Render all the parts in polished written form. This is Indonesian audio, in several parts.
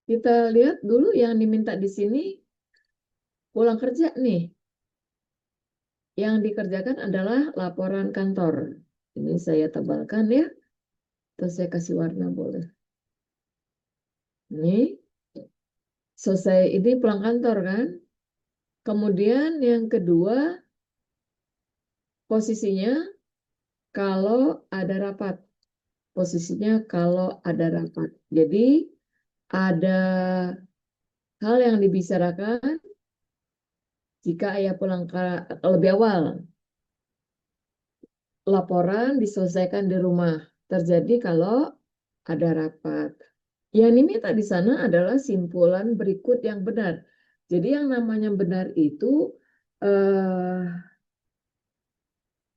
Kita lihat dulu yang diminta di sini pulang kerja nih. Yang dikerjakan adalah laporan kantor. Ini saya tebalkan ya. Terus saya kasih warna boleh. Ini selesai, ini pulang kantor kan. Kemudian yang kedua posisinya kalau ada rapat. Posisinya kalau ada rapat. Jadi ada hal yang dibicarakan jika ayah pulang lebih awal. Laporan diselesaikan di rumah. Terjadi kalau ada rapat. Yang diminta di sana adalah simpulan berikut yang benar. Jadi yang namanya benar itu eh,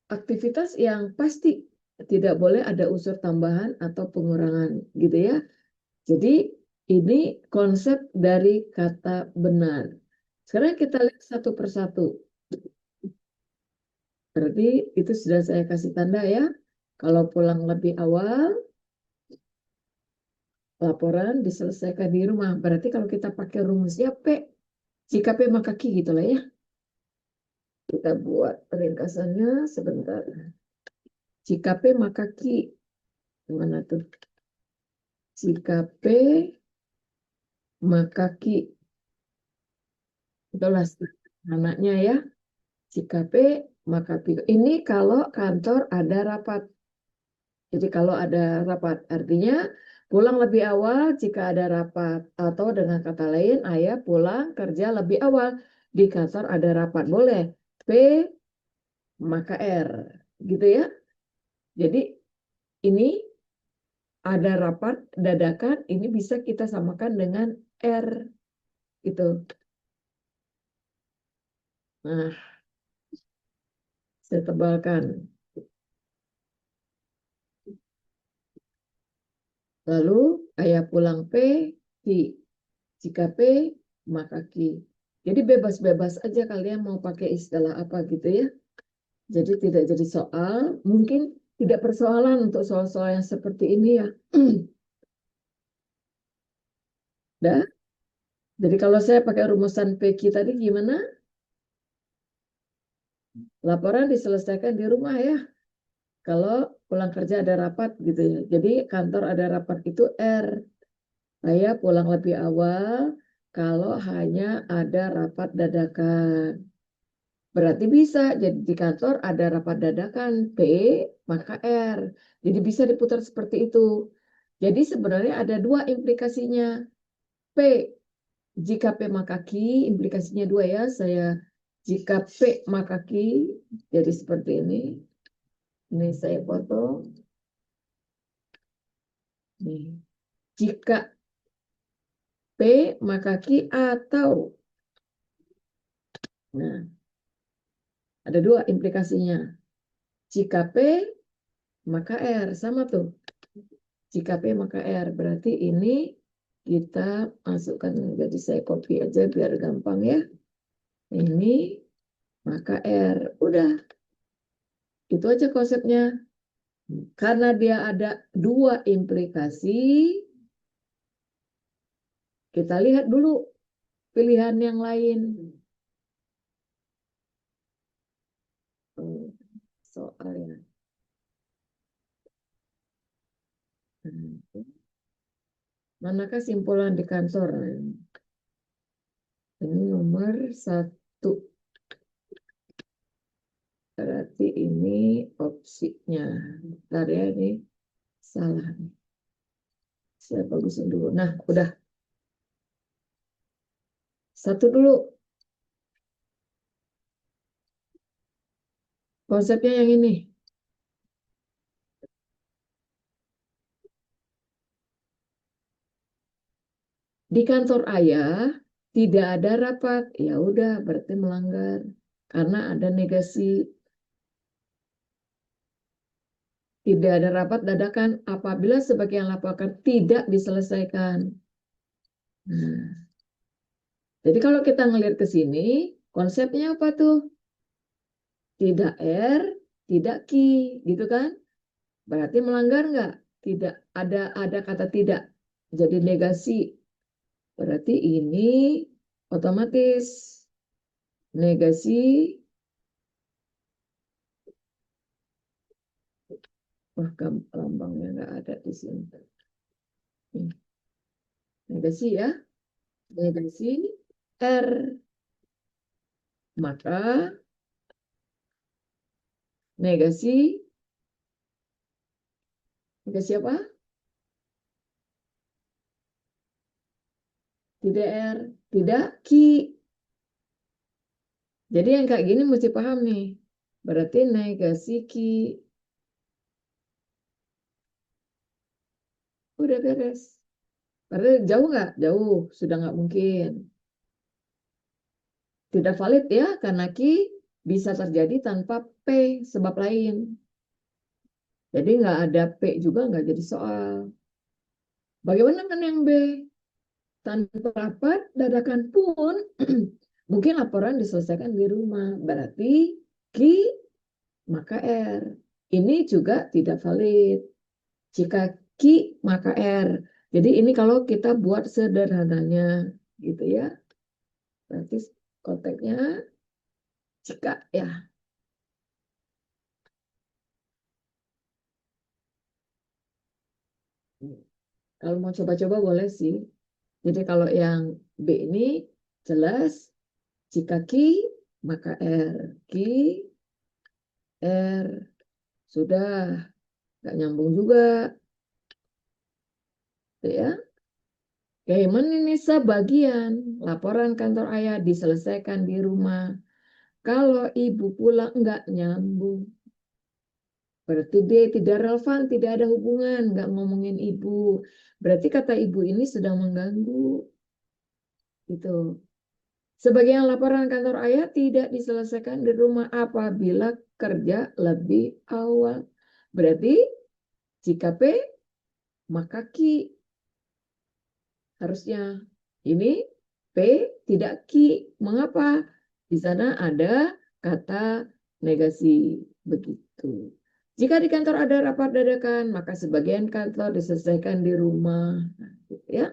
aktivitas yang pasti, tidak boleh ada unsur tambahan atau pengurangan, gitu ya. Jadi ini konsep dari kata benar. Sekarang kita lihat satu persatu. Berarti itu sudah saya kasih tanda ya. Kalau pulang lebih awal, laporan diselesaikan di rumah. Berarti kalau kita pakai rumusnya P, jika P maka Q gitu lah ya. Kita buat ringkasannya sebentar. Jika P maka Q. Gimana tuh? Jika P maka Q. Itulah anaknya ya. Jika P maka Q. Ini kalau kantor ada rapat. Jadi kalau ada rapat, artinya pulang lebih awal jika ada rapat. Atau dengan kata lain, ayah pulang kerja lebih awal. Di kantor ada rapat. Boleh. P maka R. Gitu ya. Jadi ini ada rapat dadakan, ini bisa kita samakan dengan R. Gitu. Nah, saya tebalkan. Lalu ayah pulang P, Q. Jika P, maka Q. Jadi bebas-bebas aja kalian mau pakai istilah apa gitu ya. Jadi tidak jadi soal, mungkin tidak persoalan untuk soal-soal yang seperti ini ya. Dah. Jadi kalau saya pakai rumusan PQ tadi gimana? Laporan diselesaikan di rumah ya. Kalau pulang kerja ada rapat gitu ya. Jadi kantor ada rapat itu R. Saya pulang lebih awal kalau hanya ada rapat dadakan. Berarti bisa, jadi di kantor ada rapat dadakan P maka R. Jadi bisa diputar seperti itu. Jadi sebenarnya ada dua implikasinya. P, jika P maka Q, implikasinya dua ya. Jika P maka Q, jadi seperti ini. Ini saya potong. Nih. Jika P maka Q atau, nah, ada dua implikasinya. Jika P maka R, sama tuh. Jika P maka R, berarti ini kita masukkan, jadi saya copy aja biar gampang ya. Ini maka R, udah. Itu aja konsepnya. Karena dia ada dua implikasi, kita lihat dulu pilihan yang lain. Soalnya. Manakah simpulan di kantor? Ini nomor 1. Berarti ini opsinya. Bentar ya, ini salah. Saya bagusin dulu. Nah, udah. 1 dulu. Konsepnya yang ini. Di kantor ayah tidak ada rapat. Ya udah, berarti melanggar. Karena ada negasi. Tidak ada rapat dadakan apabila sebagian laporan tidak diselesaikan. Nah, jadi kalau kita ngelihat ke sini, konsepnya apa tuh? Tidak R, tidak Q, gitu kan? Berarti melanggar nggak? Tidak ada kata tidak. Jadi negasi. Berarti ini otomatis negasi. Wah, lambangnya nggak ada di sini. Negasi ya. Negasi R. Maka negasi apa? Tidak R, tidak Ki. Jadi yang kayak gini mesti paham nih. Berarti negasi Ki. Udah beres. Padahal jauh nggak? Jauh. Sudah nggak mungkin. Tidak valid ya, karena Ki bisa terjadi tanpa P sebab lain. Jadi nggak ada P juga nggak jadi soal. Bagaimana dengan yang B? Tanpa rapat, dadakan pun mungkin laporan diselesaikan di rumah. Berarti Ki maka R. Ini juga tidak valid. Jika Ki maka R. Jadi ini kalau kita buat sederhananya gitu ya. Berarti konteksnya jika ya. Kalau mau coba-coba boleh sih. Jadi kalau yang B ini jelas jika Ki maka R. Ki R sudah nggak nyambung juga. Gitu ya. Bagaimana ini sebagian laporan kantor ayah diselesaikan di rumah. Kalau ibu pulang nggak nyambung. Berarti dia tidak relevan, tidak ada hubungan, nggak ngomongin ibu. Berarti kata ibu ini sedang mengganggu. Gitu. Sebagian laporan kantor ayah tidak diselesaikan di rumah apabila kerja lebih awal. Berarti jika P, maka Ki. Harusnya ini P tidak Ki. Mengapa? Di sana ada kata negasi begitu. Jika di kantor ada rapat dadakan, maka sebagian kantor diselesaikan di rumah. Nah, gitu ya.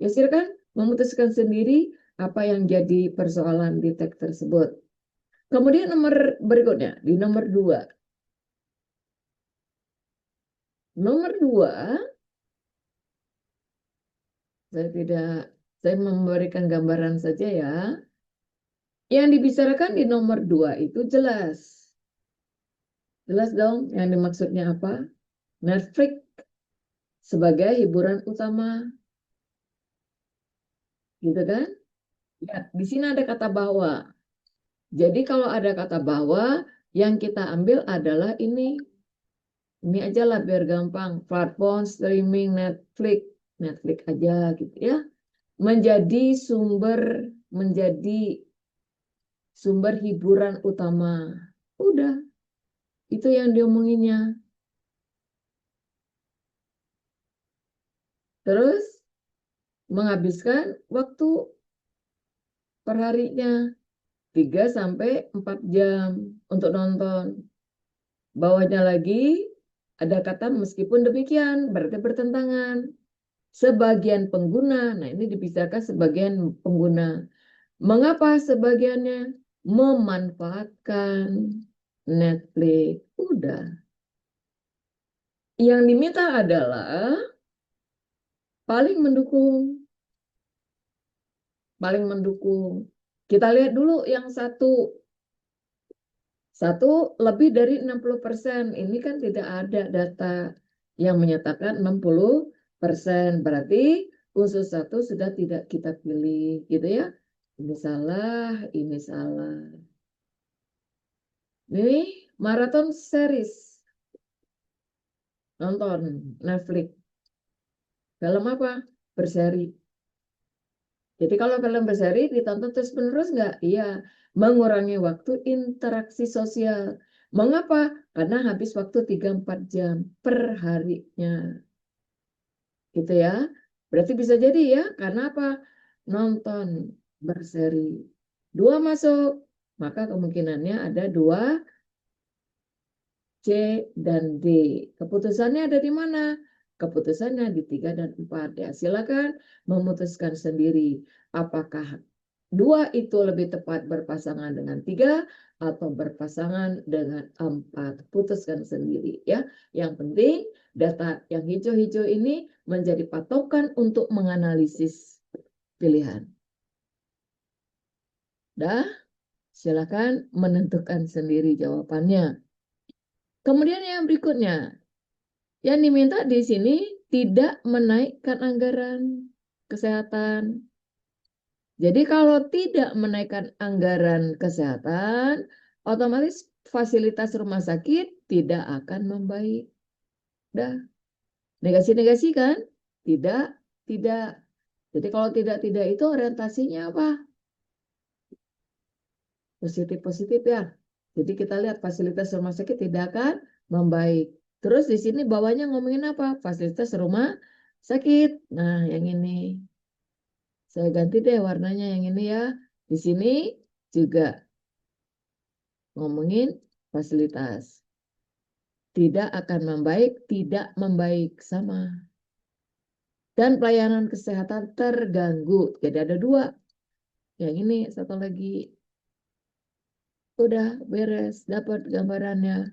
Ya silakan memutuskan sendiri apa yang jadi persoalan di teks tersebut. Kemudian nomor berikutnya, di nomor 2. Nomor 2, saya memberikan gambaran saja ya. Yang dibicarakan di nomor 2 itu jelas. Jelas dong yang dimaksudnya apa? Netflix sebagai hiburan utama. Gitu kan? Ya, di sini ada kata bahwa. Jadi kalau ada kata bahwa, yang kita ambil adalah ini. Ini aja lah biar gampang. Platform streaming Netflix. Netflix aja gitu ya. Menjadi sumber hiburan utama. Udah, itu yang diomonginnya. Terus menghabiskan waktu perharinya 3 sampai 4 jam untuk nonton. Bawahnya lagi ada kata meskipun demikian berarti bertentangan. Sebagian pengguna, nah ini dipisahkan sebagian pengguna. Mengapa sebagiannya memanfaatkan Netflix? Udah. Yang diminta adalah paling mendukung. Paling mendukung. Kita lihat dulu yang satu. Satu lebih dari 60%. Ini kan tidak ada data yang menyatakan 60%. Berarti unsur satu sudah tidak kita pilih. Gitu ya. Ini salah, ini salah. Ini maraton series. Nonton Netflix. Film apa? Berseri. Jadi kalau film berseri ditonton terus-menerus nggak? Iya, mengurangi waktu interaksi sosial. Mengapa? Karena habis waktu 3-4 jam per harinya. Gitu ya. Berarti bisa jadi ya, karena apa? Nonton berseri. 2 masuk, maka kemungkinannya ada 2 C dan D. Keputusannya ada di mana? keputusannya di 3 dan 4. Ya, silakan memutuskan sendiri apakah 2 itu lebih tepat berpasangan dengan 3 atau berpasangan dengan 4. Putuskan sendiri ya. Yang penting data yang hijau-hijau ini menjadi patokan untuk menganalisis pilihan. Dah, silakan menentukan sendiri jawabannya. Kemudian yang berikutnya, yang diminta di sini tidak menaikkan anggaran kesehatan. Jadi kalau tidak menaikkan anggaran kesehatan, otomatis fasilitas rumah sakit tidak akan membaik. Dah, negasi-negasi kan? Tidak, tidak. Jadi kalau tidak itu orientasinya apa? Positif-positif ya. Jadi kita lihat fasilitas rumah sakit tidak akan membaik. Terus di sini bawahnya ngomongin apa? Fasilitas rumah sakit. Nah, yang ini. Saya ganti deh warnanya yang ini ya. Di sini juga ngomongin fasilitas. Tidak akan membaik, tidak membaik sama. Dan pelayanan kesehatan terganggu. Jadi ada 2. Yang ini satu lagi. Udah beres, dapat gambarannya.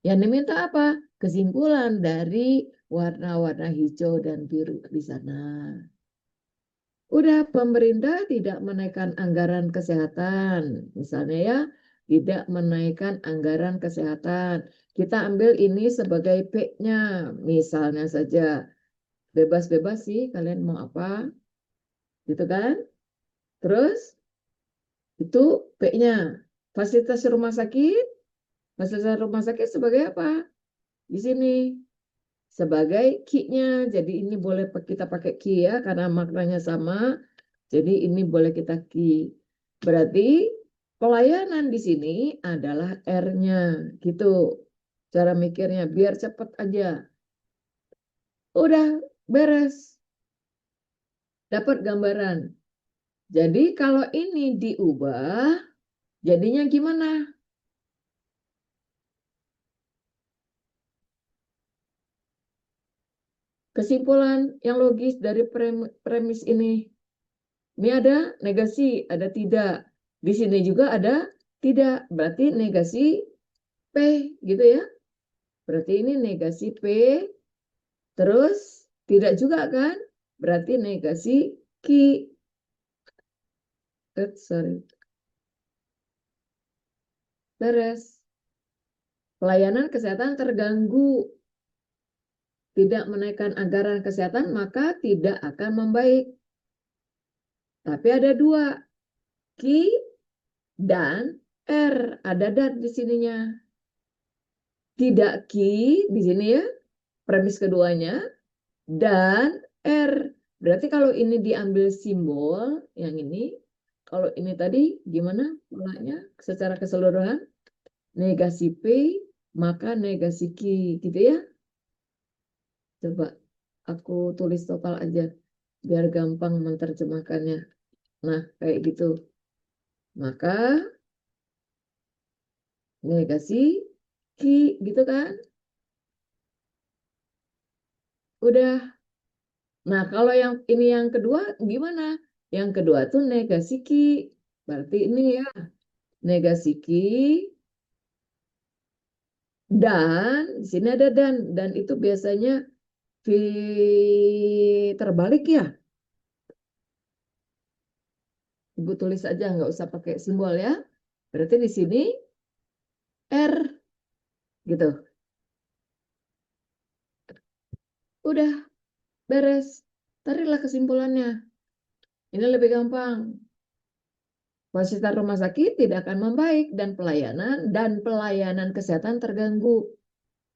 Yang diminta apa? Kesimpulan dari warna-warna hijau dan biru di sana. Udah, pemerintah tidak menaikkan anggaran kesehatan. Misalnya ya, tidak menaikkan anggaran kesehatan. Kita ambil ini sebagai P-nya. Misalnya saja, bebas-bebas sih kalian mau apa. Gitu kan? Terus, itu P-nya. Fasilitas rumah sakit. Fasilitas rumah sakit sebagai apa? Di sini. Sebagai key-nya. Jadi ini boleh kita pakai key ya, karena maknanya sama. Jadi ini boleh kita key. Berarti pelayanan di sini adalah R-nya. Gitu. Cara mikirnya, biar cepat aja. Udah, beres. Dapat gambaran. Jadi kalau ini diubah, jadinya gimana? Kesimpulan yang logis dari premis ini. Ini ada negasi, ada tidak. Di sini juga ada tidak. Berarti negasi P gitu ya. Berarti ini negasi P. Terus tidak juga kan? Berarti negasi Q. Sorry. Beres. Pelayanan kesehatan terganggu. Tidak menaikkan anggaran kesehatan, maka tidak akan membaik. Tapi ada 2. Q dan R. Ada dan di sininya. Tidak Q di sini ya. Premis keduanya. Dan R. Berarti kalau ini diambil simbol, yang ini, kalau ini tadi gimana polanya secara keseluruhan? Negasi P, maka negasi Q, gitu ya. Coba aku tulis total aja, biar gampang menerjemahkannya. Nah, kayak gitu. Maka negasi Q, gitu kan? Udah. Nah, kalau yang ini yang kedua gimana? Yang kedua tuh negasi Q. Berarti ini ya, negasi Q. Dan di sini ada dan itu biasanya terbalik ya. Ibu tulis aja nggak usah pakai simbol ya. Berarti di sini R gitu. Udah beres. Tarilah kesimpulannya. Ini lebih gampang. Fasilitas rumah sakit tidak akan membaik dan pelayanan kesehatan terganggu.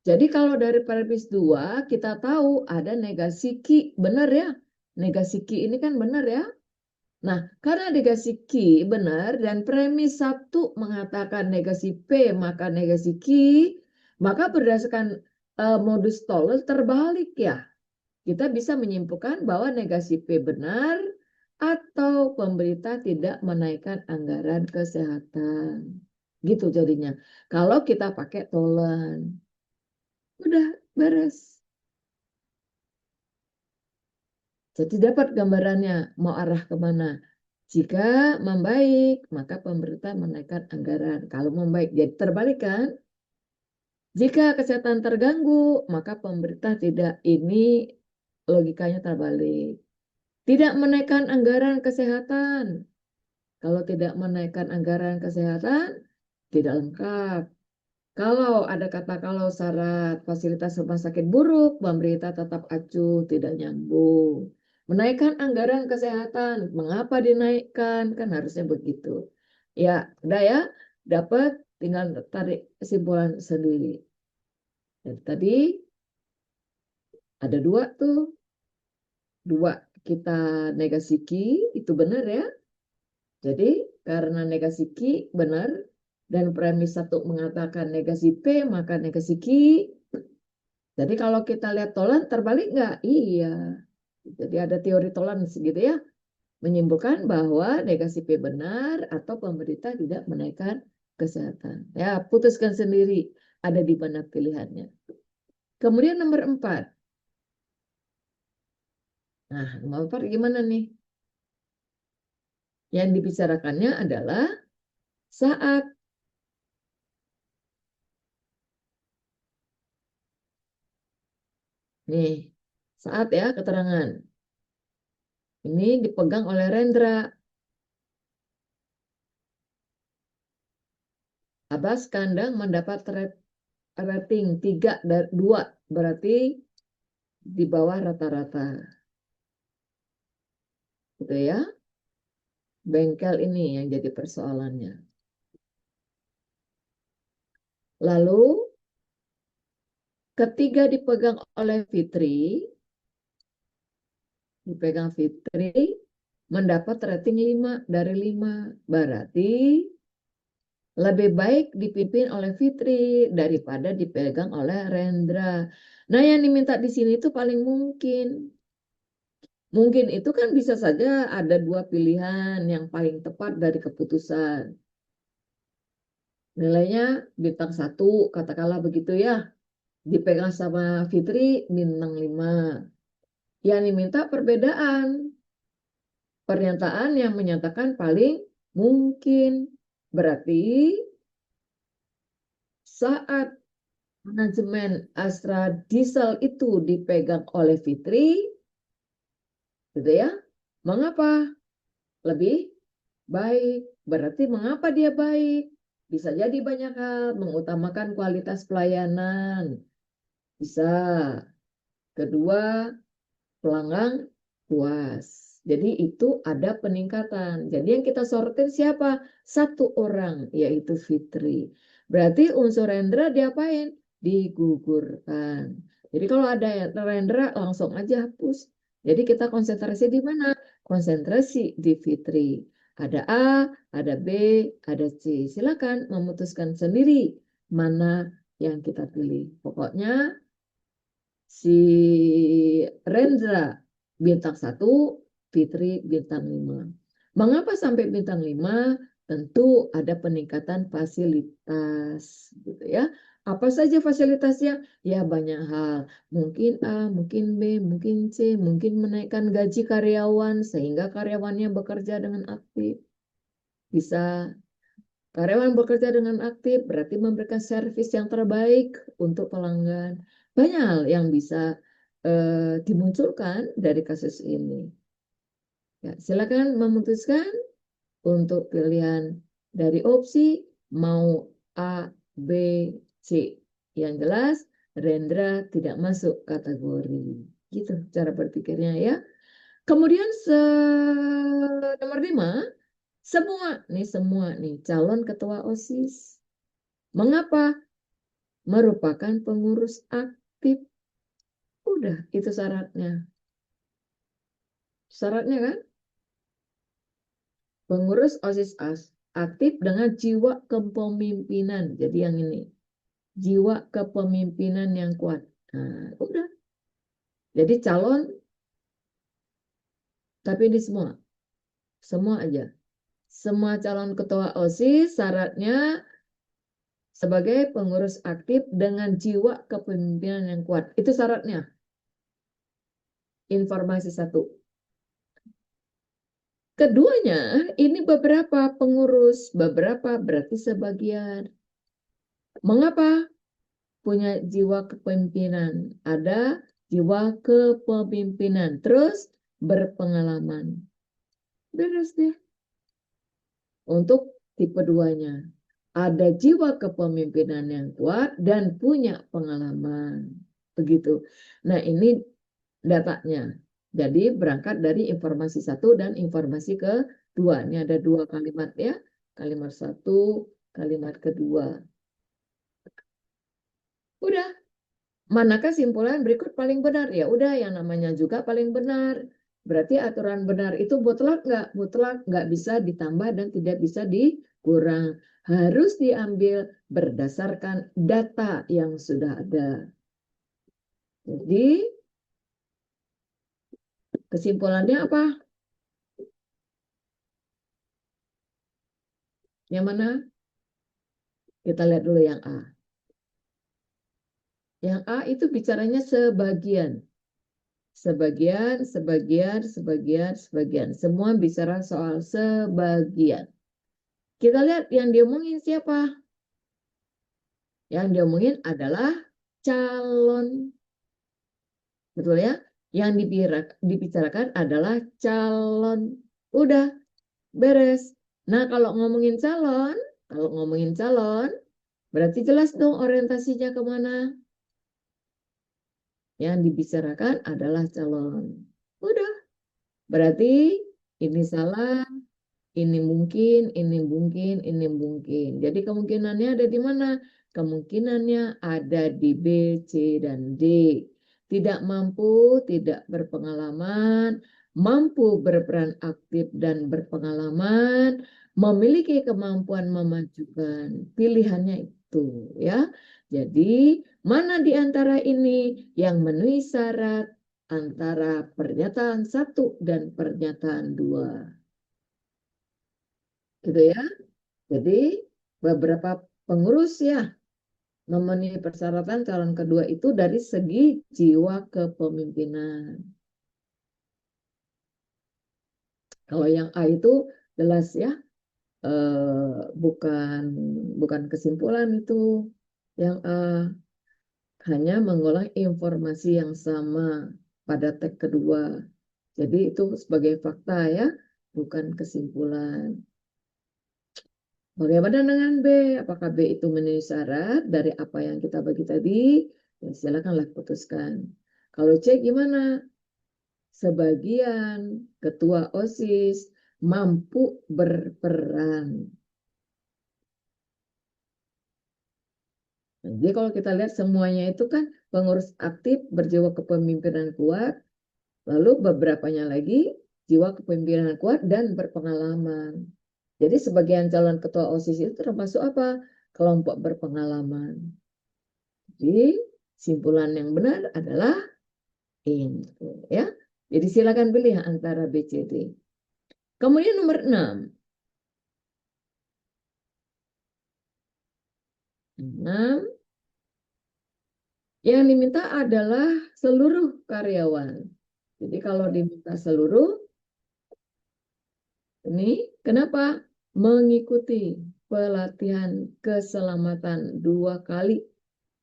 Jadi kalau dari premis 2 kita tahu ada negasi Q, benar ya? Negasi Q ini kan benar ya? Nah, karena negasi Q benar dan premis 1 mengatakan negasi P maka negasi Q, maka berdasarkan modus Toller terbalik ya. Kita bisa menyimpulkan bahwa negasi P benar atau pemerintah tidak menaikkan anggaran kesehatan. Gitu jadinya. Kalau kita pakai Toller. Udah beres. Jadi dapat gambarannya mau arah kemana. Jika membaik, maka pemerintah menaikkan anggaran. Kalau membaik, jadi terbalik kan? Jika kesehatan terganggu, maka pemerintah tidak, ini logikanya terbalik. Tidak menaikkan anggaran kesehatan. Kalau tidak menaikkan anggaran kesehatan, tidak lengkap. Kalau ada kata kalau syarat fasilitas rumah sakit buruk, pemerintah tetap acuh, tidak nyambung. Menaikkan anggaran kesehatan, mengapa dinaikkan? Kan harusnya begitu. Ya, udah ya, dapat, tinggal tarik kesimpulan sendiri. Jadi tadi ada dua tuh, dua kita negasi ki, itu benar ya. Jadi karena negasi ki benar, dan premis satu mengatakan negasi P, maka negasi Q. Jadi kalau kita lihat tolan terbalik nggak? Iya. Jadi ada teori toleransi gitu ya. Menyimpulkan bahwa negasi P benar atau pemerintah tidak menaikkan kesehatan. Ya, putuskan sendiri ada di mana pilihannya. Kemudian nomor 4. Nah, nomor 4 gimana nih? Yang dibicarakannya adalah saat. Nih, saat ya keterangan. Ini dipegang oleh Rendra. Abbas Kandang mendapat rating 3 dari 2, berarti di bawah rata-rata. Gitu ya. Bengkel ini yang jadi persoalannya. Lalu ketiga dipegang oleh Fitri, mendapat rating 5 dari 5. Berarti lebih baik dipimpin oleh Fitri daripada dipegang oleh Rendra. Nah, yang diminta di sini itu paling mungkin. Mungkin itu kan bisa saja ada dua pilihan yang paling tepat dari keputusan. Nilainya bintang 1, katakanlah begitu ya. Dipegang sama Fitri bintang 5. Yang diminta perbedaan. Pernyataan yang menyatakan paling mungkin. Berarti saat manajemen Astra Diesel itu dipegang oleh Fitri, gitu ya. Mengapa lebih baik? Berarti mengapa dia baik? Bisa jadi banyak hal, mengutamakan kualitas pelayanan. Bisa. Kedua, pelanggan puas. Jadi itu ada peningkatan. Jadi yang kita sorotin siapa? Satu orang, yaitu Fitri. Berarti unsur Rendra diapain? Digugurkan. Jadi kalau ada Rendra langsung aja hapus. Jadi kita konsentrasi di mana? Konsentrasi di Fitri. Ada A, ada B, ada C. Silakan memutuskan sendiri mana yang kita pilih. Pokoknya si Rendra bintang 1, Fitri bintang 5. Mengapa sampai bintang 5? Tentu ada peningkatan fasilitas gitu ya. Apa saja fasilitasnya? Ya banyak hal. Mungkin A, mungkin B, mungkin C, mungkin menaikkan gaji karyawan sehingga karyawannya bekerja dengan aktif. Bisa karyawan bekerja dengan aktif berarti memberikan servis yang terbaik untuk pelanggan. Banyak hal yang bisa dimunculkan dari kasus ini. Ya, silakan memutuskan untuk pilihan dari opsi mau A, B, C. Yang jelas Rendra tidak masuk kategori. Gitu cara berpikirnya ya. Kemudian nomor 5, semua nih calon ketua OSIS. Mengapa? Merupakan pengurus aktif. Udah, itu syaratnya. Syaratnya kan? Pengurus OSIS aktif dengan jiwa kepemimpinan. Jadi yang ini. Jiwa kepemimpinan yang kuat. Nah, udah. Jadi calon, tapi di semua. Semua aja. Semua calon ketua OSIS syaratnya sebagai pengurus aktif dengan jiwa kepemimpinan yang kuat. Itu syaratnya. Informasi 1. Keduanya, ini beberapa pengurus, beberapa berarti sebagian. Mengapa punya jiwa kepemimpinan? Ada jiwa kepemimpinan, terus berpengalaman. Beres deh. Untuk tipe 2-nya. Ada jiwa kepemimpinan yang kuat dan punya pengalaman. Begitu. Nah, ini datanya. Jadi berangkat dari informasi satu dan informasi kedua. Ini ada dua kalimat ya. Kalimat satu, kalimat kedua. Udah. Manakah simpulan berikut paling benar? Ya udah, yang namanya juga paling benar. Berarti aturan benar itu mutlak nggak? Mutlak, nggak bisa ditambah dan tidak bisa dikurang. Harus diambil berdasarkan data yang sudah ada. Jadi kesimpulannya apa? Yang mana? Kita lihat dulu yang A. Yang A itu bicaranya sebagian. Sebagian, sebagian, sebagian, sebagian. Semua bicara soal sebagian. Kita lihat yang diomongin siapa? Yang diomongin adalah calon. Betul ya? Yang dibicarakan adalah calon. Udah, beres. Nah, kalau ngomongin calon, berarti jelas dong orientasinya kemana. Yang dibicarakan adalah calon. Udah, berarti ini salah, ini mungkin, ini mungkin, ini mungkin. Jadi kemungkinannya ada di mana? Kemungkinannya ada di B, C, dan D. Tidak mampu, tidak berpengalaman, mampu berperan aktif dan berpengalaman, memiliki kemampuan memajukan. Pilihannya itu ya. Jadi mana di antara ini yang memenuhi syarat antara pernyataan satu dan pernyataan dua? Gitu ya. Jadi beberapa pengurus ya memenuhi persyaratan calon kedua itu dari segi jiwa kepemimpinan. Kalau yang A itu jelas ya, bukan bukan kesimpulan itu. Yang A hanya mengulang informasi yang sama pada tag kedua. Jadi itu sebagai fakta ya, bukan kesimpulan. Bagaimana dengan B? Apakah B itu memenuhi syarat dari apa yang kita bagi tadi? Ya, silakanlah putuskan. Kalau C gimana? Sebagian ketua OSIS mampu berperan. Jadi kalau kita lihat semuanya itu kan pengurus aktif berjiwa kepemimpinan kuat, lalu beberapanya lagi jiwa kepemimpinan kuat dan berpengalaman. Jadi sebagian calon ketua OSIS itu termasuk apa? Kelompok berpengalaman. Jadi simpulan yang benar adalah ini ya. Jadi silakan pilih antara B, C, D. Kemudian nomor 6. 6 yang diminta adalah seluruh karyawan. Jadi kalau diminta seluruh, ini kenapa? Mengikuti pelatihan keselamatan 2 kali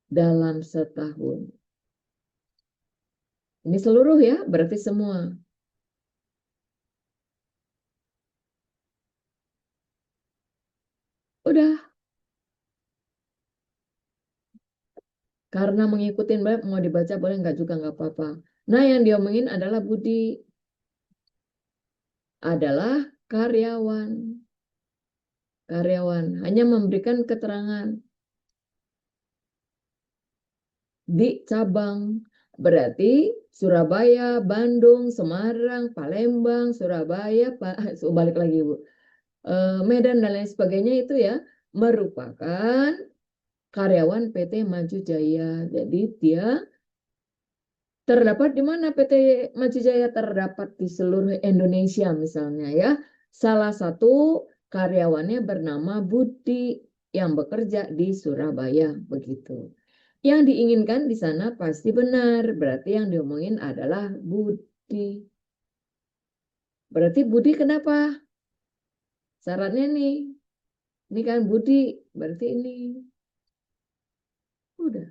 dalam setahun. Ini seluruh ya, berarti semua. Udah, karena mengikuti mau dibaca boleh nggak juga nggak apa-apa. Nah yang diomongin adalah Budi, adalah karyawan. Karyawan hanya memberikan keterangan di cabang. Berarti Surabaya, Bandung, Semarang, Palembang, Surabaya, balik lagi Bu. Medan dan lain sebagainya itu ya merupakan karyawan PT Maju Jaya. Jadi dia terdapat di mana PT Maju Jaya? Terdapat di seluruh Indonesia misalnya ya. Salah satu karyawannya bernama Budi yang bekerja di Surabaya begitu. Yang diinginkan di sana pasti benar. Berarti yang diomongin adalah Budi. Berarti Budi kenapa? Syaratnya nih. Ini kan Budi, berarti ini. Udah.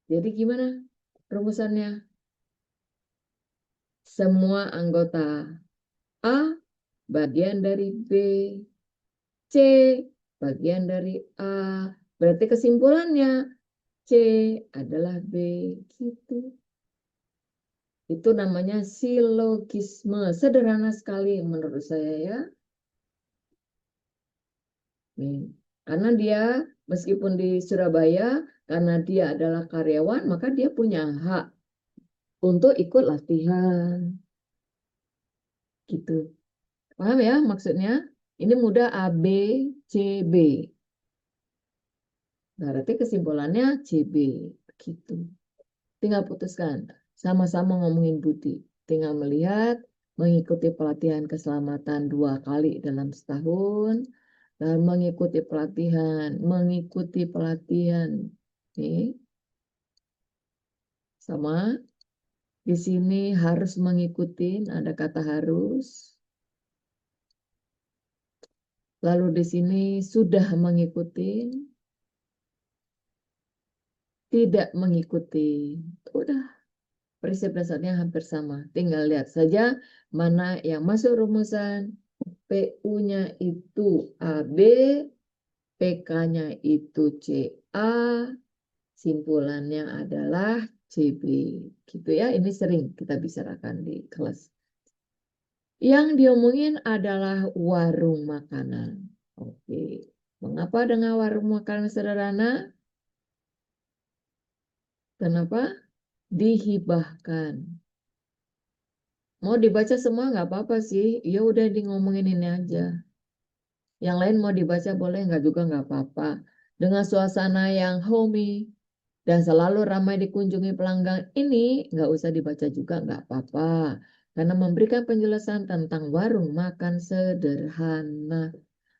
Jadi gimana rumusannya? Semua anggota A bagian dari B, C bagian dari A. Berarti kesimpulannya C adalah B. Gitu. Itu namanya silogisme. Sederhana sekali menurut saya ya. Nih. Karena dia meskipun di Surabaya, karena dia adalah karyawan, maka dia punya hak untuk ikut latihan. Gitu. Paham ya maksudnya? Ini mudah A, B, C, B. Berarti kesimpulannya CB. Gitu. Tinggal putuskan. Sama-sama ngomongin Budi. Tinggal melihat, mengikuti pelatihan keselamatan 2 kali dalam setahun, dan mengikuti pelatihan. Nih, sama. Di sini harus mengikuti, ada kata harus. Lalu di sini sudah mengikuti, tidak mengikuti. Udah, prinsip dasarnya hampir sama. Tinggal lihat saja mana yang masuk rumusan. PU-nya itu AB, PK-nya itu CA, simpulannya adalah CB. Gitu ya, ini sering kita bicarakan di kelas. Yang diomongin adalah warung makanan. Oke, mengapa dengan warung makanan sederhana? Kenapa? Dihibahkan. Mau dibaca semua nggak apa-apa sih. Ya udah di ngomongin ini aja. Yang lain mau dibaca boleh nggak juga nggak apa-apa. Dengan suasana yang homey dan selalu ramai dikunjungi pelanggan ini nggak usah dibaca juga nggak apa-apa. Karena memberikan penjelasan tentang warung makan sederhana.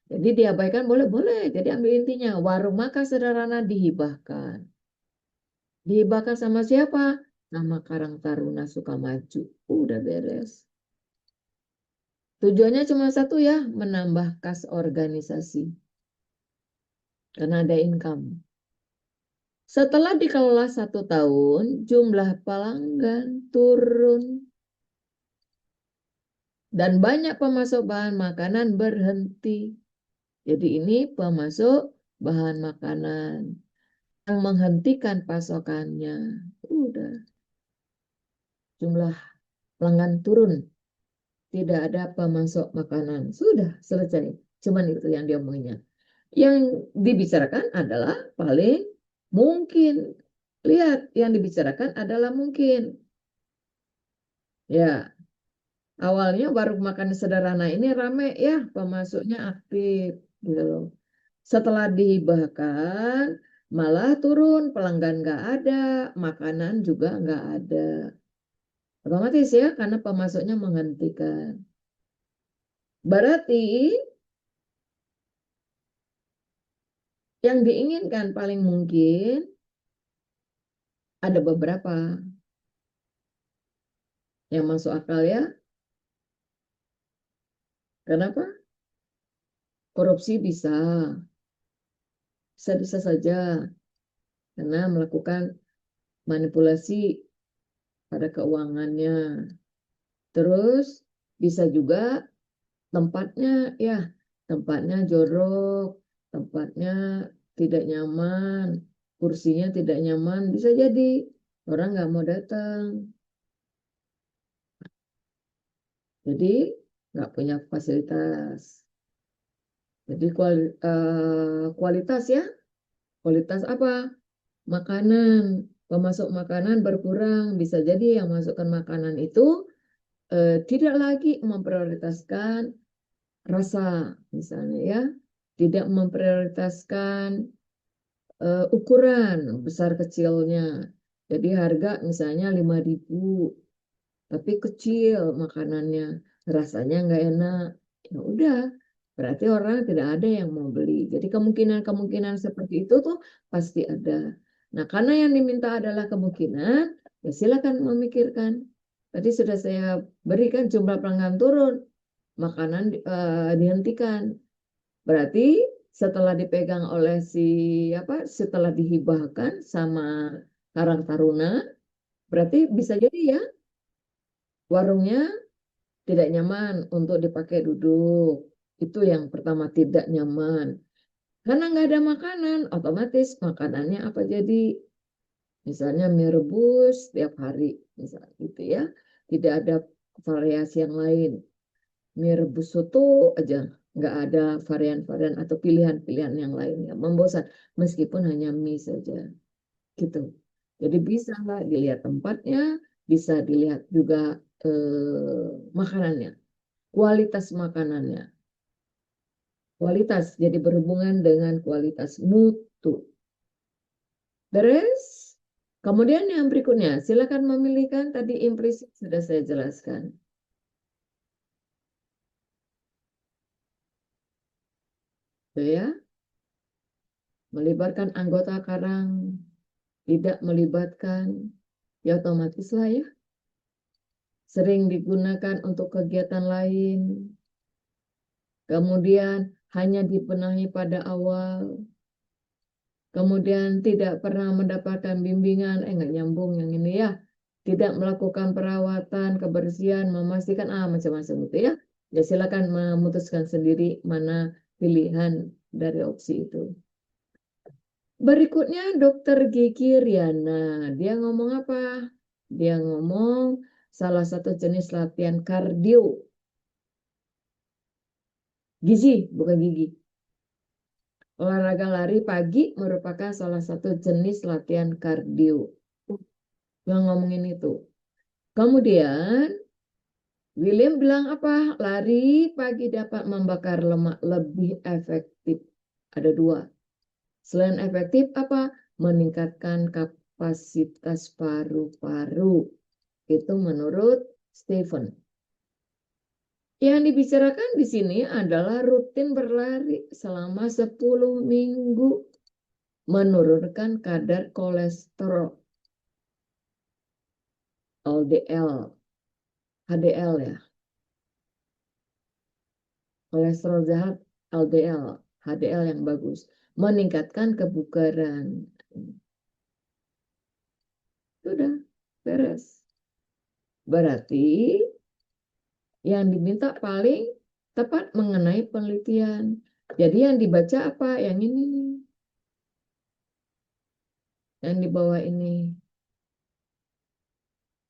Jadi diabaikan boleh-boleh. Jadi ambil intinya warung makan sederhana dihibahkan. Dihibahkan sama siapa? Nama Karang Taruna Sukamaju. Udah beres. Tujuannya cuma satu ya, menambah kas organisasi. Karena ada income. Setelah dikelola 1 tahun, jumlah pelanggan turun. Dan banyak pemasok bahan makanan berhenti. Jadi ini pemasok bahan makanan yang menghentikan pasokannya. Udah. Jumlah pelanggan turun. Tidak ada pemasok makanan. Sudah selesai. Cuman itu yang diomonginnya. Yang dibicarakan adalah paling mungkin. Lihat, yang dibicarakan adalah mungkin. Ya, awalnya warung makan sederhana ini rame ya, pemasoknya aktif gitu loh. Setelah dihibahkan, malah turun, pelanggan nggak ada, makanan juga nggak ada. Otomatis ya, karena pemasoknya menghentikan. Berarti yang diinginkan paling mungkin ada beberapa yang masuk akal ya. Kenapa? Korupsi bisa saja karena melakukan manipulasi pada keuangannya. Terus bisa juga tempatnya ya, tempatnya jorok, tempatnya tidak nyaman, kursinya tidak nyaman, bisa jadi orang nggak mau datang. Jadi nggak punya fasilitas. Jadi kualitas ya, kualitas apa? Makanan, pemasok makanan berkurang. Bisa jadi yang masukkan makanan itu tidak lagi memprioritaskan rasa, misalnya ya, tidak memprioritaskan ukuran besar kecilnya. Jadi harga misalnya 5.000, tapi kecil makanannya, rasanya nggak enak. Ya udah, berarti orang tidak ada yang mau beli. Jadi kemungkinan-kemungkinan seperti itu tuh pasti ada. Nah, karena yang diminta adalah kemungkinan, ya silakan memikirkan. Tadi sudah saya berikan jumlah pelanggan turun, makanan dihentikan. Berarti setelah dipegang oleh setelah dihibahkan sama Karang Taruna, berarti bisa jadi ya warungnya tidak nyaman untuk dipakai duduk. Itu yang pertama, tidak nyaman. Karena nggak ada makanan, otomatis makanannya apa jadi? Misalnya mie rebus setiap hari, misalnya gitu ya. Tidak ada variasi yang lain. Mie rebus soto aja, nggak ada varian-varian atau pilihan-pilihan yang lainnya. Membosan, meskipun hanya mie saja, gitu. Jadi bisa nggak dilihat tempatnya, bisa dilihat juga makanannya, kualitas makanannya. Kualitas, jadi berhubungan dengan kualitas mutu. Beres? Kemudian yang berikutnya, silakan memilihkan, tadi implisit sudah saya jelaskan. Tuh ya, melibatkan anggota karang, tidak melibatkan, ya otomatis lah ya. Sering digunakan untuk kegiatan lain, kemudian hanya dipenuhi pada awal, kemudian tidak pernah mendapatkan bimbingan, nggak nyambung yang ini ya. Tidak melakukan perawatan, kebersihan, memastikan macam-macam itu ya. Ya silakan memutuskan sendiri mana pilihan dari opsi itu. Berikutnya Dokter Gigi Riana. Dia ngomong apa? Dia ngomong salah satu jenis latihan kardio. Gizi, bukan gigi. Olahraga lari pagi merupakan salah satu jenis latihan kardio. Yang ngomongin itu. Kemudian William bilang apa? Lari pagi dapat membakar lemak lebih efektif. Ada dua. Selain efektif apa? Meningkatkan kapasitas paru-paru. Itu menurut Stephen. Yang dibicarakan di sini adalah rutin berlari selama 10 minggu. Menurunkan kadar kolesterol. LDL. HDL ya. Kolesterol jahat, LDL. HDL yang bagus. Meningkatkan kebugaran. Sudah, beres. Berarti yang diminta paling tepat mengenai penelitian. Jadi yang dibaca apa? Yang ini. Yang di bawah ini.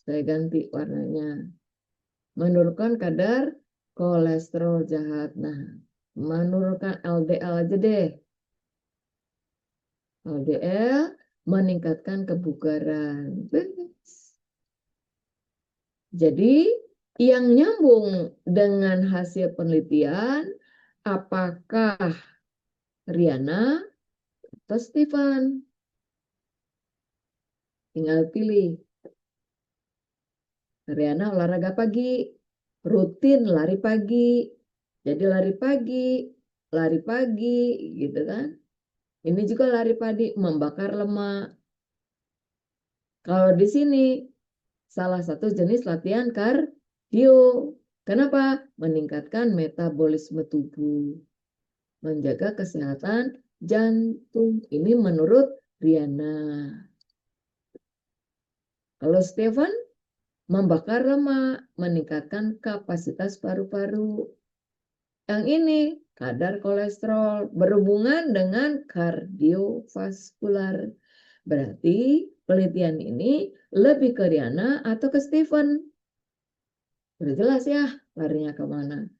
Saya ganti warnanya. Menurunkan kadar kolesterol jahat. Nah, menurunkan LDL aja deh. LDL meningkatkan kebugaran. Jadi yang nyambung dengan hasil penelitian, apakah Riana atau Stefan? Tinggal pilih. Riana olahraga pagi, rutin lari pagi. Jadi lari pagi gitu kan. Ini juga lari pagi, membakar lemak. Kalau di sini salah satu jenis latihan kardio. Kenapa? Meningkatkan metabolisme tubuh, menjaga kesehatan jantung. Ini menurut Riana. Kalau Stephen, membakar lemak, meningkatkan kapasitas paru-paru. Yang ini kadar kolesterol berhubungan dengan kardiovaskular. Berarti penelitian ini lebih ke Riana atau ke Stephen? Udah jelas ya larinya kemana.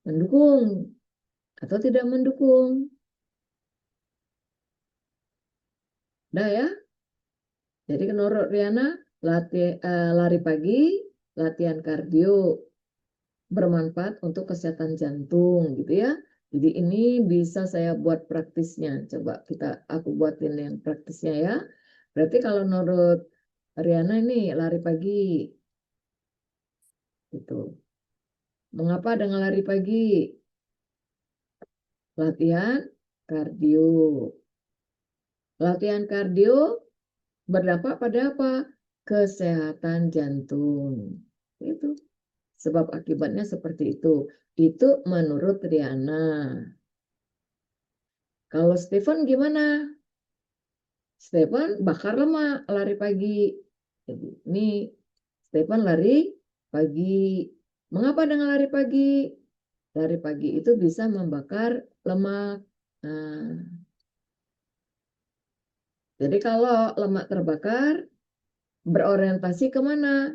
Mendukung atau tidak mendukung. Udah ya. Jadi menurut Riana, lari pagi, latihan kardio bermanfaat untuk kesehatan jantung gitu ya. Jadi ini bisa saya buat praktisnya. Coba aku buatin yang praktisnya ya. Berarti kalau menurut Riana ini lari pagi gitu. Mengapa dengan lari pagi? Latihan kardio. Latihan kardio berdampak pada apa? kesehatan jantung. Itu sebab akibatnya seperti itu. Itu menurut Riana. Kalau Stephen gimana? Stephen bakar lemak lari pagi. Jadi, ini Stephen lari pagi. Mengapa dengan lari pagi? Lari pagi itu bisa membakar lemak. Nah, jadi kalau lemak terbakar, berorientasi kemana?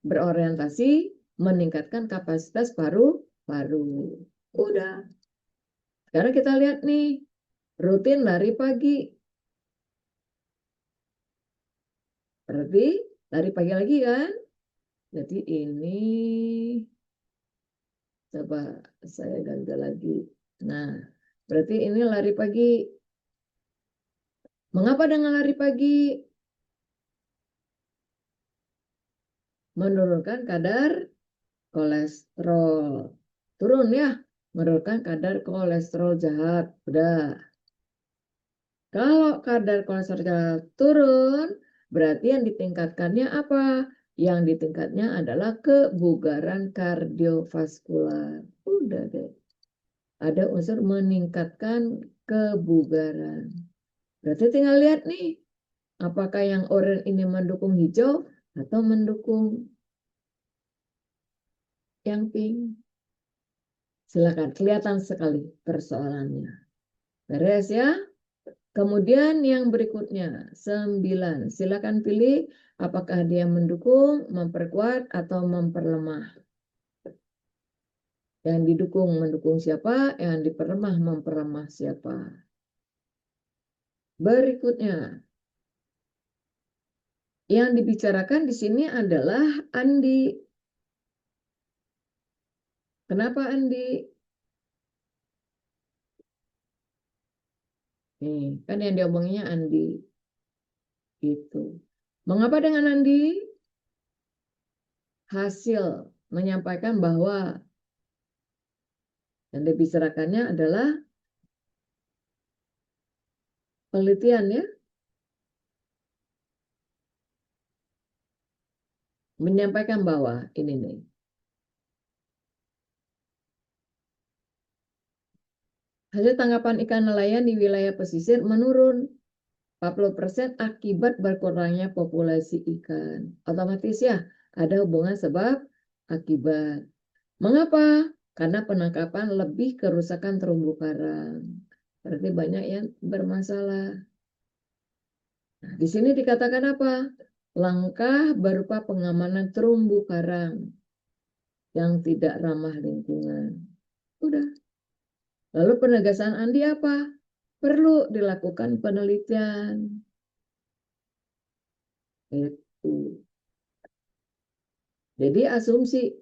Berorientasi meningkatkan kapasitas paru-paru. Udah. Sekarang kita lihat nih, rutin lari pagi. Berarti lari pagi lagi kan? Jadi ini, coba saya ganti lagi. Nah, berarti ini lari pagi. Mengapa dengan lari pagi? Menurunkan kadar kolesterol. Turun ya, menurunkan kadar kolesterol jahat. Udah. Kalau kadar kolesterol jahat turun, berarti yang ditingkatkannya apa? Yang ditingkatnya adalah kebugaran kardiovaskular. Udah deh. Ada unsur meningkatkan kebugaran. Berarti tinggal lihat nih, apakah yang oranye ini mendukung hijau atau mendukung yang pink. Silakan, kelihatan sekali persoalannya. Beres ya? Kemudian yang berikutnya, 9. Silakan pilih apakah dia mendukung, memperkuat, atau memperlemah. Yang didukung mendukung siapa, yang diperlemah memperlemah siapa. Berikutnya, yang dibicarakan di sini adalah Andi. Kenapa Andi? Nih, kan yang diomongnya Andi. Itu. Mengapa dengan Andi? Hasil menyampaikan bahwa yang dibicarakannya adalah penelitian ya. Menyampaikan bahwa ini nih. Hasil tangkapan ikan nelayan di wilayah pesisir menurun 40% akibat berkurangnya populasi ikan. Otomatis ya, ada hubungan sebab akibat. Mengapa? Karena penangkapan lebih kerusakan terumbu karang. Berarti banyak yang bermasalah. Nah, di sini dikatakan apa? Langkah berupa pengamanan terumbu karang yang tidak ramah lingkungan. Udah. Lalu penegasan Andi apa? Perlu dilakukan penelitian. Itu. Jadi asumsi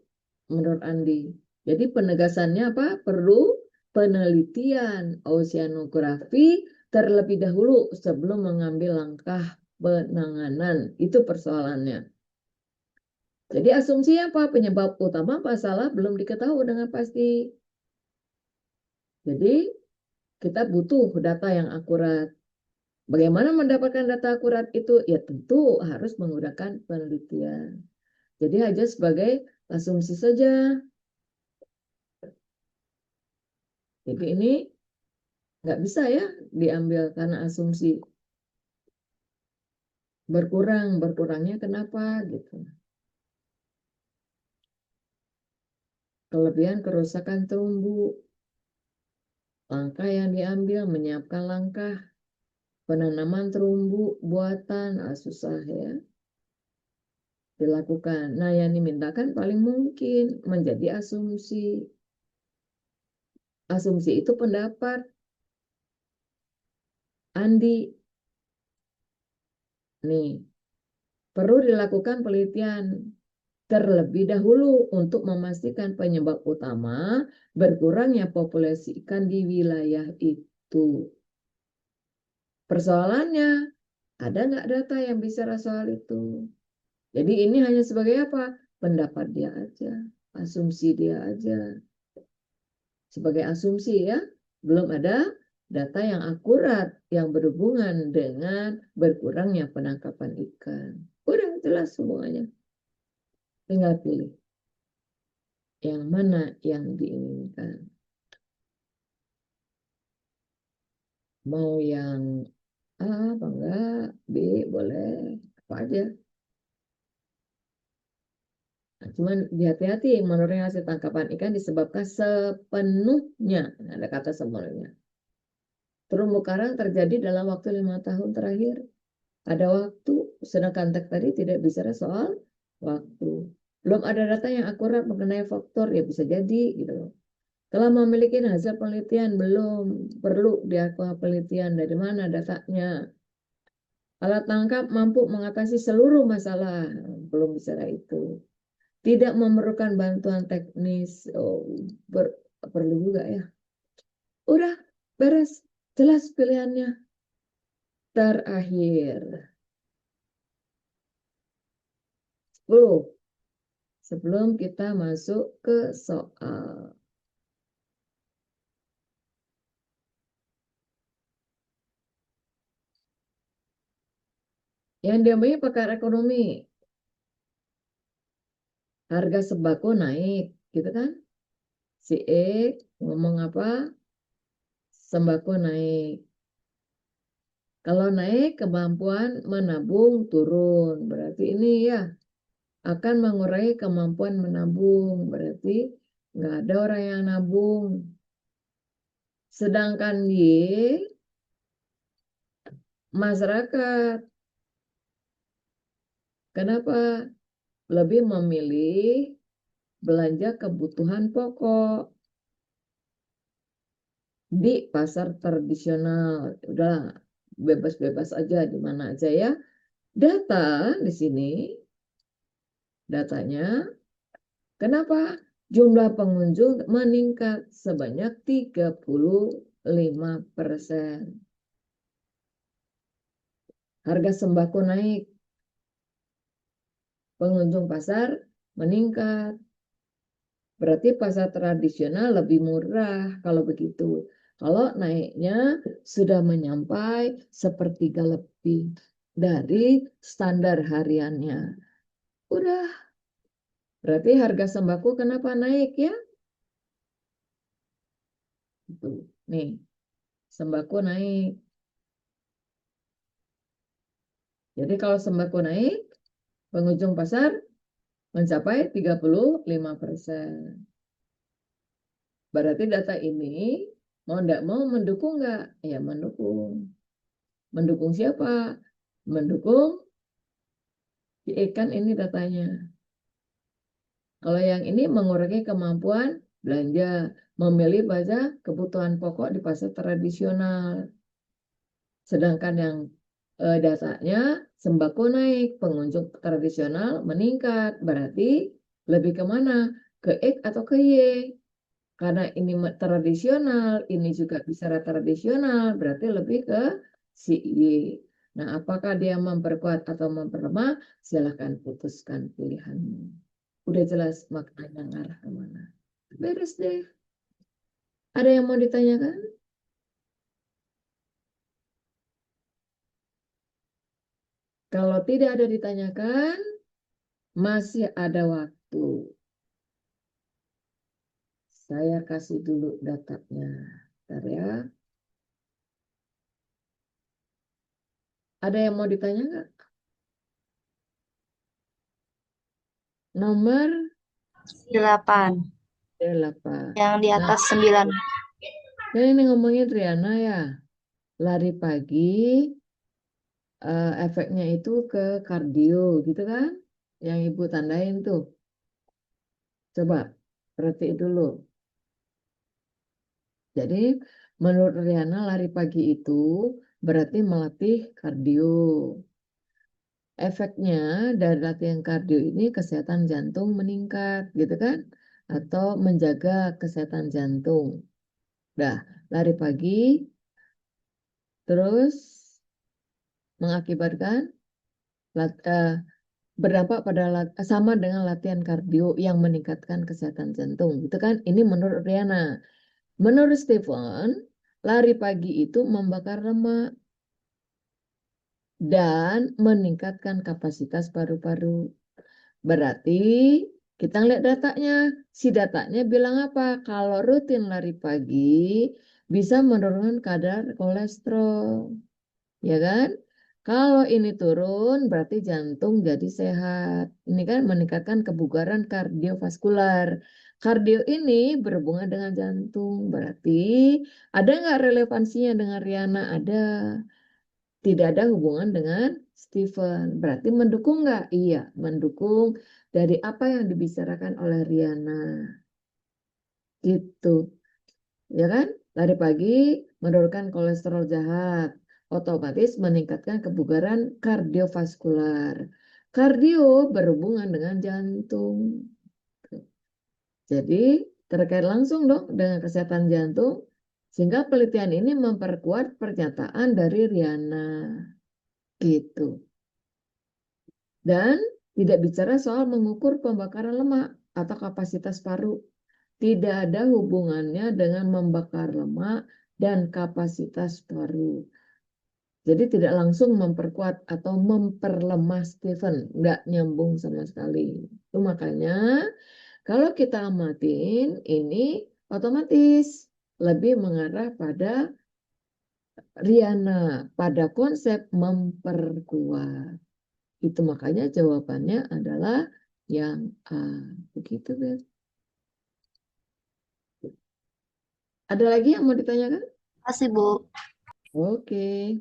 menurut Andi. Jadi penegasannya apa? Perlu penelitian oceanografi terlebih dahulu sebelum mengambil langkah penanganan. Itu persoalannya. Jadi asumsinya apa? Penyebab utama masalah belum diketahui dengan pasti. Jadi kita butuh data yang akurat. Bagaimana mendapatkan data akurat itu? Ya tentu harus menggunakan penelitian. Jadi hanya sebagai asumsi saja. Jadi ini nggak bisa ya diambil karena asumsi. Berkurangnya kenapa gitu. Kelebihan kerusakan terumbu. Langkah yang diambil menyiapkan langkah penanaman terumbu buatan susah ya dilakukan. Nah yang dimintakan paling mungkin menjadi asumsi. Asumsi itu pendapat Andi. Nih, perlu dilakukan penelitian terlebih dahulu untuk memastikan penyebab utama berkurangnya populasi ikan di wilayah itu. Persoalannya, ada nggak data yang bicara soal itu? Jadi ini hanya sebagai apa? Pendapat dia aja, asumsi dia aja. Sebagai asumsi ya, belum ada data yang akurat yang berhubungan dengan berkurangnya penangkapan ikan. Udah jelas. jelas hubungannya. Tinggal pilih yang mana yang diinginkan. Mau yang A apa enggak, B boleh, apa aja. Nah, cuman hati-hati menurut hasil tangkapan ikan disebabkan sepenuhnya. Nah, ada kata sepenuhnya. Terumbu karang terjadi dalam waktu 5 tahun terakhir. Ada waktu, sedangkan teks tadi tidak bicara soal waktu. Belum ada data yang akurat mengenai faktor, ya bisa jadi gitu loh. Telah memiliki hasil penelitian, belum perlu dilakukan penelitian, dari mana datanya. Alat tangkap mampu mengatasi seluruh masalah, belum bicara itu. Tidak memerlukan bantuan teknis, perlu juga ya. Udah, beres, jelas pilihannya. Terakhir, 10. Sebelum kita masuk ke soal. Yang diambil pakar ekonomi. Harga sembako naik, gitu kan? Si E ngomong apa? Sembako naik. Kalau naik, kemampuan menabung turun. Berarti ini ya akan mengurangi kemampuan menabung. Berarti nggak ada orang yang nabung. Sedangkan Y, masyarakat. Kenapa? Lebih memilih belanja kebutuhan pokok di pasar tradisional. Udah bebas-bebas aja di mana aja ya. Data di sini, datanya, kenapa jumlah pengunjung meningkat sebanyak 35%. Harga sembako naik, pengunjung pasar meningkat. Berarti pasar tradisional lebih murah kalau begitu. Kalau naiknya sudah menyampai sepertiga lebih dari standar hariannya. Udah, berarti harga sembako kenapa naik ya? Tuh, nih, sembako naik. Jadi kalau sembako naik, pengunjung pasar mencapai 35%. Berarti data ini mau tidak mau mendukung nggak? Ya mendukung. Mendukung siapa? Mendukung ikan ini datanya. Kalau yang ini mengurangi kemampuan belanja, memilih baca kebutuhan pokok di pasar tradisional. Sedangkan yang datanya sembako naik, pengunjung tradisional meningkat. Berarti lebih kemana? Ke X atau ke Y? Karena ini tradisional, ini juga bicara tradisional, berarti lebih ke si Y. Nah, apakah dia memperkuat atau memperlemah? Silahkan putuskan pilihanmu. Udah jelas maknanya ngarah kemana. Beres deh. Ada yang mau ditanyakan? Kalau tidak ada ditanyakan, masih ada waktu. Saya kasih dulu datanya. Bentar ya. Ada yang mau ditanya nggak? Nomor 8. 8. Yang di Nah, atas 9. ini ngomongin Triana ya. Lari pagi, efeknya itu ke kardio gitu kan? Yang ibu tandain tuh. Coba perhatiin dulu. Jadi menurut Riana lari pagi itu berarti melatih kardio. Efeknya dari latihan kardio ini kesehatan jantung meningkat gitu kan? Atau menjaga kesehatan jantung. Dah, lari pagi terus mengakibatkan berdampak pada sama dengan latihan kardio yang meningkatkan kesehatan jantung gitu kan? Ini menurut Riana. Menurut Stephen, lari pagi itu membakar lemak. dan meningkatkan kapasitas paru-paru. Berarti kita lihat datanya. Si datanya bilang apa? Kalau rutin lari pagi bisa menurunkan kadar kolesterol. Ya kan? Kalau ini turun berarti jantung jadi sehat. Ini kan meningkatkan kebugaran kardiovaskular. Kardio ini berhubungan dengan jantung. Berarti ada nggak relevansinya dengan Riana? Ada. Tidak ada hubungan dengan Stephen. Berarti mendukung nggak? Iya, mendukung dari apa yang dibicarakan oleh Riana. Gitu. Ya kan? Lari pagi menurunkan kolesterol jahat, otomatis meningkatkan kebugaran kardiovaskular. Kardio berhubungan dengan jantung. Jadi terkait langsung dong dengan kesehatan jantung, sehingga penelitian ini memperkuat pernyataan dari Riana. Gitu. Dan tidak bicara soal mengukur pembakaran lemak atau kapasitas paru. Tidak ada hubungannya dengan membakar lemak dan kapasitas paru. Jadi tidak langsung memperkuat atau memperlemah Stephen. Nggak nyambung sama sekali. Itu makanya kalau kita amatin ini otomatis lebih mengarah pada Riana. Pada konsep memperkuat. Itu makanya jawabannya adalah yang A. Begitu, Beb. Ada lagi yang mau ditanyakan? Kasih, Bu. Oke.